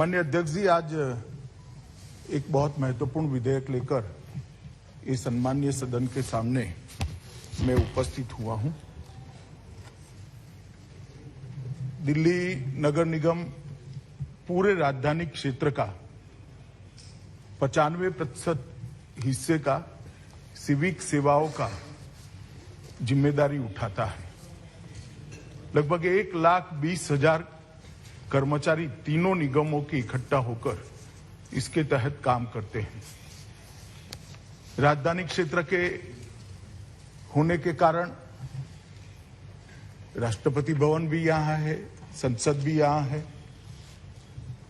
माननीय अध्यक्ष जी, आज एक बहुत महत्वपूर्ण विधेयक लेकर इस सम्मानीय सदन के सामने मैं उपस्थित हुआ हूं। दिल्ली नगर निगम पूरे राजधानी क्षेत्र का 95% हिस्से का सिविक सेवाओं का जिम्मेदारी उठाता है। लगभग 1,20,000 कर्मचारी तीनों निगमों के इकट्ठा होकर इसके तहत काम करते हैं। राजधानी क्षेत्र के होने के कारण राष्ट्रपति भवन भी यहां है, संसद भी यहां है,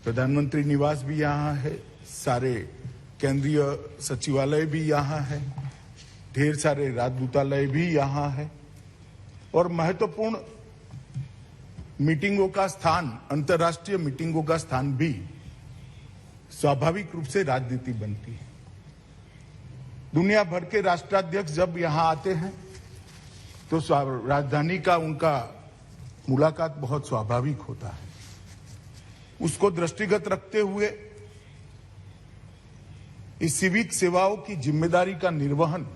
प्रधानमंत्री निवास भी यहां है, सारे केंद्रीय सचिवालय भी यहां है, ढेर सारे राजदूतालय भी यहां है और महत्वपूर्ण मीटिंगों का स्थान, अंतर्राष्ट्रीय मीटिंगों का स्थान भी स्वाभाविक रूप से राजनीति बनती है। दुनिया भर के राष्ट्राध्यक्ष जब यहां आते हैं तो राजधानी का उनका मुलाकात बहुत स्वाभाविक होता है। उसको दृष्टिगत रखते हुए इस सिविक सेवाओं की जिम्मेदारी का निर्वहन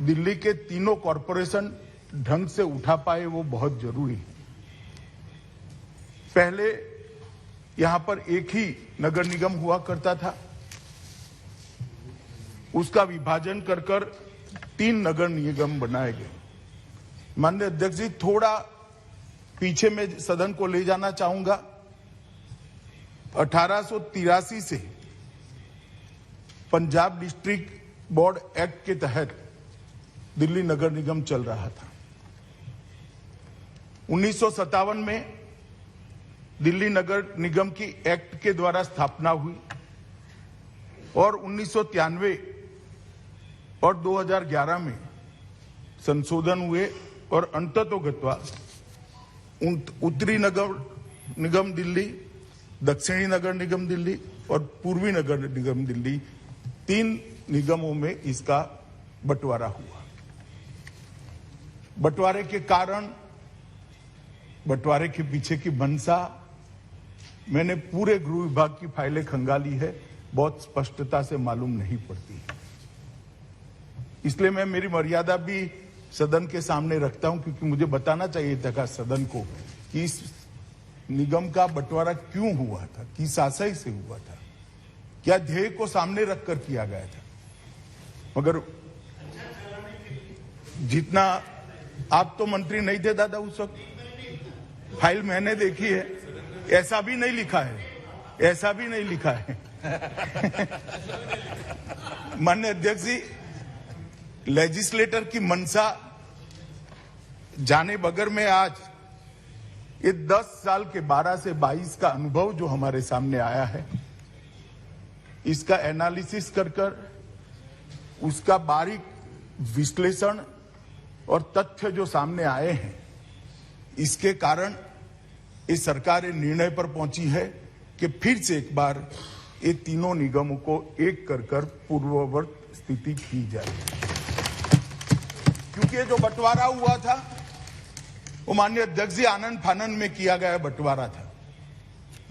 दिल्ली के तीनों कॉरपोरेशन ढंग से उठा पाए, वो बहुत जरूरी है। पहले यहां पर एक ही नगर निगम हुआ करता था, उसका विभाजन कर 3 नगर निगम बनाए गए। माननीय अध्यक्ष जी, थोड़ा पीछे में सदन को ले जाना चाहूंगा। 1883 से पंजाब डिस्ट्रिक्ट बोर्ड एक्ट के तहत दिल्ली नगर निगम चल रहा था। 1957 में दिल्ली नगर निगम की एक्ट के द्वारा स्थापना हुई और 1993 और 2011 में संशोधन हुए और अंततोगत्वा उत्तरी नगर निगम दिल्ली, दक्षिणी नगर निगम दिल्ली और पूर्वी नगर निगम दिल्ली 3 निगमों में इसका बंटवारा हुआ। बंटवारे के कारण, बंटवारे के पीछे की मंशा मैंने पूरे गृह विभाग की फाइलें खंगाली है, बहुत स्पष्टता से मालूम नहीं पड़ती। इसलिए मैं मेरी मर्यादा भी सदन के सामने रखता हूं, क्योंकि मुझे बताना चाहिए था सदन को कि इस निगम का बंटवारा क्यों हुआ था, किस आशय से हुआ था, क्या ध्येय को सामने रखकर किया गया था। मगर जितना, आप तो मंत्री नहीं थे दादा उस वक्त, फाइल मैंने देखी है, ऐसा भी नहीं लिखा है, ऐसा भी नहीं लिखा है। माननीय अध्यक्ष जी, लेजिस्लेटर की मंशा जाने बगैर में आज ये 10 साल के 12 से 22 का अनुभव जो हमारे सामने आया है, इसका एनालिसिस कर उसका बारीक विश्लेषण और तथ्य जो सामने आए हैं, इसके कारण इस सरकार निर्णय पर पहुंची है कि फिर से एक बार ये तीनों निगमों को एक कर पूर्ववत स्थिति की जाए। क्योंकि ये जो बंटवारा हुआ था वो माननीय अध्यक्ष जी आनंद फानंद में किया गया बंटवारा था।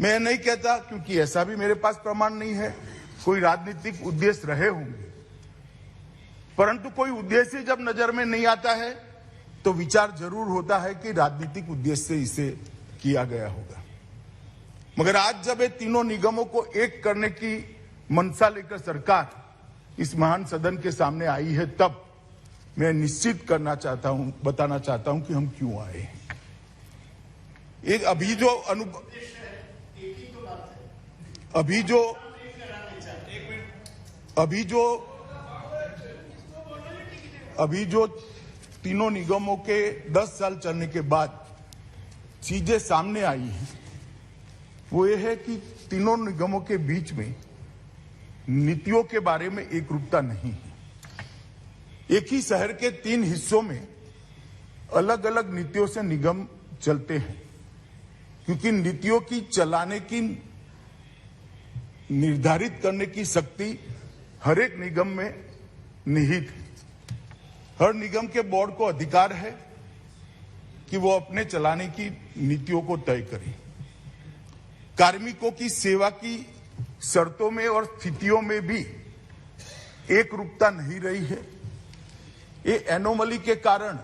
मैं नहीं कहता, क्योंकि ऐसा भी मेरे पास प्रमाण नहीं है, कोई राजनीतिक उद्देश्य रहे होंगे, परंतु कोई उद्देश्य जब नजर में नहीं आता है तो विचार जरूर होता है कि राजनीतिक उद्देश्य से इसे किया गया होगा। मगर आज जब ये तीनों निगमों को एक करने की मंशा लेकर सरकार इस महान सदन के सामने आई है, तब मैं निश्चित करना चाहता हूं, बताना चाहता हूं कि हम क्यों आए हैं। एक अभी जो तीनों निगमों के 10 साल चलने के बाद चीजें सामने आई हैं, वो ये है कि तीनों निगमों के बीच में नीतियों के बारे में एक रूपता नहीं है। एक ही शहर के 3 हिस्सों में अलग अलग नीतियों से निगम चलते हैं, क्योंकि नीतियों की चलाने की, निर्धारित करने की शक्ति हर एक निगम में निहित है। हर निगम के बोर्ड को अधिकार है कि वो अपने चलाने की नीतियों को तय करे। कार्मिकों की सेवा की शर्तों में और स्थितियों में भी एक रूपता नहीं रही है। ये एनोमली के कारण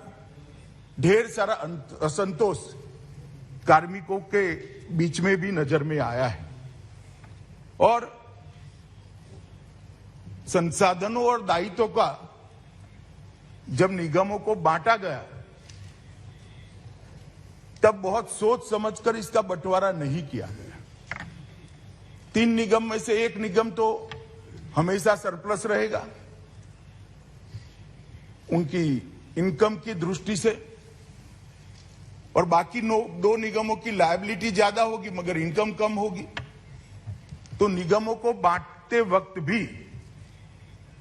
ढेर सारा असंतोष कार्मिकों के बीच में भी नजर में आया है और संसाधनों और दायित्वों का जब निगमों को बांटा गया तब बहुत सोच समझकर इसका बंटवारा नहीं किया गया। 3 निगम में से एक निगम तो हमेशा सरप्लस रहेगा उनकी इनकम की दृष्टि से और बाकी 2 निगमों की लायबिलिटी ज्यादा होगी मगर इनकम कम होगी। तो निगमों को बांटते वक्त भी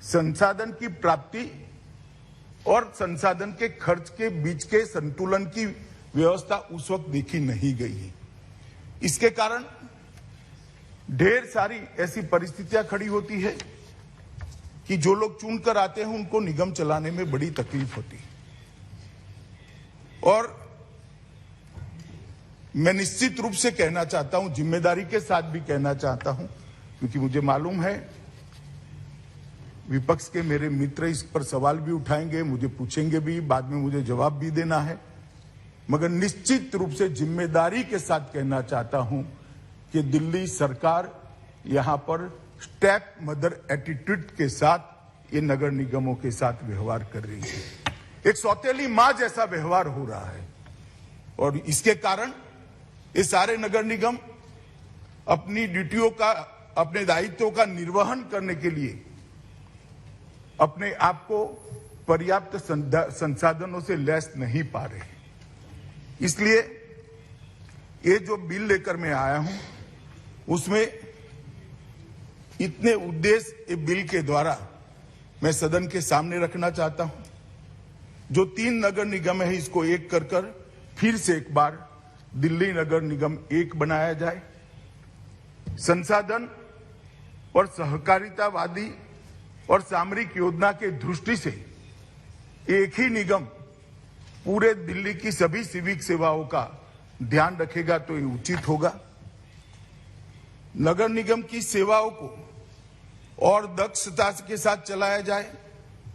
संसाधन की प्राप्ति और संसाधन के खर्च के बीच के संतुलन की व्यवस्था उस वक्त देखी नहीं गई है। इसके कारण ढेर सारी ऐसी परिस्थितियां खड़ी होती है कि जो लोग चुनकर आते हैं उनको निगम चलाने में बड़ी तकलीफ होती है। और मैं निश्चित रूप से कहना चाहता हूं, जिम्मेदारी के साथ भी कहना चाहता हूं, क्योंकि मुझे मालूम है विपक्ष के मेरे मित्र इस पर सवाल भी उठाएंगे, मुझे पूछेंगे भी, बाद में मुझे जवाब भी देना है, मगर निश्चित रूप से जिम्मेदारी के साथ कहना चाहता हूं कि दिल्ली सरकार यहां पर स्टेप मदर एटीट्यूड के साथ ये नगर निगमों के साथ व्यवहार कर रही है। एक सौतेली मां जैसा व्यवहार हो रहा है और इसके कारण ये सारे नगर निगम अपनी ड्यूटियों का, अपने दायित्वों का निर्वहन करने के लिए अपने आप को पर्याप्त संसाधनों से लैस नहीं पा रहे। इसलिए ये जो बिल लेकर मैं आया हूं उसमें इतने उद्देश्य ये बिल के द्वारा मैं सदन के सामने रखना चाहता हूं। जो 3 नगर निगम है इसको एक कर फिर से एक बार दिल्ली नगर निगम 1 बनाया जाए। संसाधन और सहकारितावादी और सामरिक योजना के दृष्टि से एक ही निगम पूरे दिल्ली की सभी सिविक सेवाओं का ध्यान रखेगा तो ये उचित होगा। नगर निगम की सेवाओं को और दक्षता के साथ चलाया जाए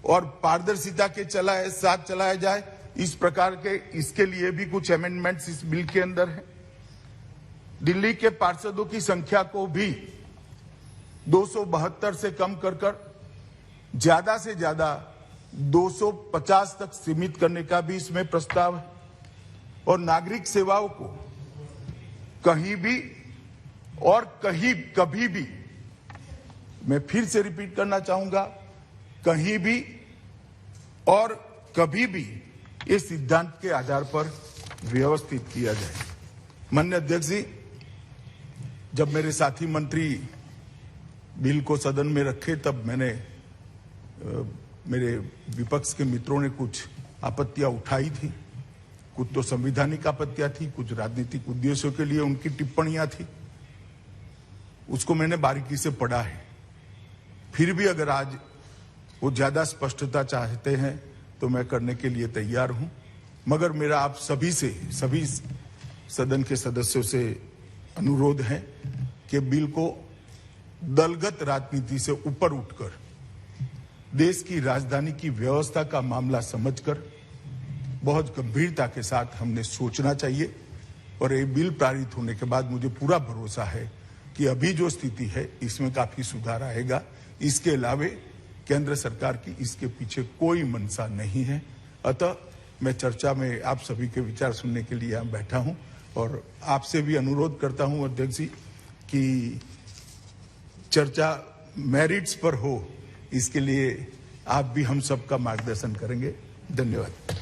और पारदर्शिता के साथ चलाया जाए, इस प्रकार के इसके लिए भी कुछ अमेंडमेंट्स इस बिल के अंदर है। दिल्ली के पार्षदों की संख्या को भी 272 से कम कर ज्यादा से ज्यादा 250 तक सीमित करने का भी इसमें प्रस्ताव है और नागरिक सेवाओं को कहीं भी और कभी भी, मैं फिर से रिपीट करना चाहूंगा, कहीं भी और कभी भी इस सिद्धांत के आधार पर व्यवस्थित किया जाए। माननीय अध्यक्ष जी, जब मेरे साथी मंत्री बिल को सदन में रखे तब मेरे विपक्ष के मित्रों ने कुछ आपत्तियां उठाई थी। कुछ तो संवैधानिक आपत्तियां थी, कुछ राजनीतिक उद्देश्यों के लिए उनकी टिप्पणियां थी। उसको मैंने बारीकी से पढ़ा है। फिर भी अगर आज वो ज्यादा स्पष्टता चाहते हैं तो मैं करने के लिए तैयार हूं, मगर मेरा आप सभी सदन के सदस्यों से अनुरोध है कि बिल को दलगत राजनीति से ऊपर उठकर देश की राजधानी की व्यवस्था का मामला समझकर बहुत गंभीरता के साथ हमने सोचना चाहिए। और ये बिल पारित होने के बाद मुझे पूरा भरोसा है कि अभी जो स्थिति है इसमें काफी सुधार आएगा। इसके अलावे केंद्र सरकार की इसके पीछे कोई मंशा नहीं है। अतः मैं चर्चा में आप सभी के विचार सुनने के लिए यहाँ बैठा हूँ और आपसे भी अनुरोध करता हूँ अध्यक्ष जी कि चर्चा मेरिट्स पर हो, इसके लिए आप भी हम सबका मार्गदर्शन करेंगे। धन्यवाद।